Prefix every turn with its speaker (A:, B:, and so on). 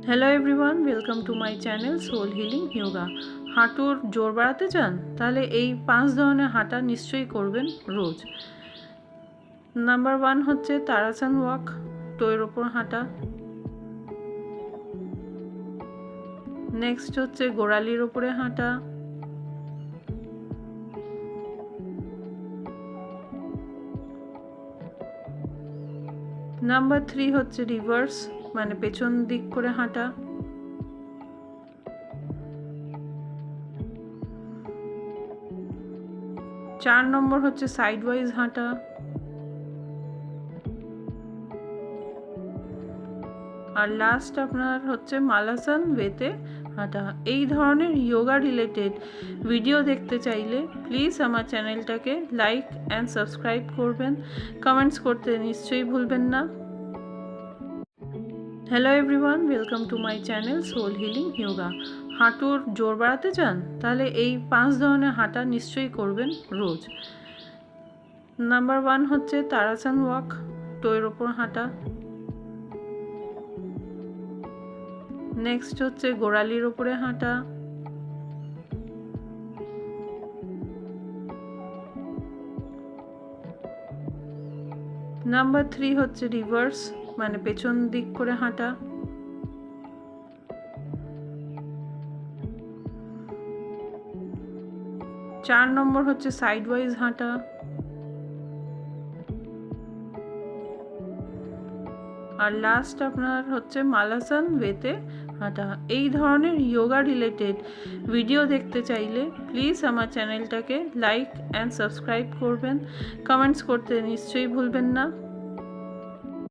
A: Hello everyone, welcome to my channel soul healing yoga. হাঁটুর জোর বাড়াতে চান? তাহলে এই 5 ধরনের হাঁটা নিশ্চয়ই করবেন রোজ। নাম্বার 1 হচ্ছে তারাসন ওয়াক, টোয়ের ওপর হাঁটা। নেক্সট হচ্ছে গোড়ালির ওপরে হাঁটা। নাম্বার 3 হচ্ছে রিভার্স, মানে পেছন দিক করে হাঁটা। চার নম্বর হচ্ছে সাইড ওয়াইজ হাঁটা। আর লাস্ট আপনার হচ্ছে মালাসন ওয়েতে হাঁটা। এই ধরনের যোগা রিলেটেড ভিডিও দেখতে চাইলে প্লিজ আমার চ্যানেলটাকে লাইক অ্যান্ড সাবস্ক্রাইব করবেন, কমেন্টস করতে নিশ্চয়ই ভুলবেন না। Hello everyone, welcome to my channel soul healing yoga. হাঁটুর জোর বাড়াতে চান? তাহলে এই 5 ধরনের হাঁটা নিশ্চয়ই করবেন রোজ। নাম্বার 1 হচ্ছে তারাসন ওয়াক, টোয়ের ওপর হাঁটা। নেক্সট হচ্ছে গোড়ালির ওপরে হাঁটা। নাম্বার 3 হচ্ছে রিভার্স, মানে পেছন দিক করে হাঁটা। চার নম্বর হচ্ছে সাইড ওয়াইজ হাঁটা। আর লাস্ট আপনার হচ্ছে মালাসন ওয়েতে হাঁটা। এই ধরনের যোগা রিলেটেড ভিডিও দেখতে চাইলে প্লিজ আমার চ্যানেলটাকে লাইক অ্যান্ড সাবস্ক্রাইব করবেন, কমেন্টস করতে নিশ্চয়ই ভুলবেন না।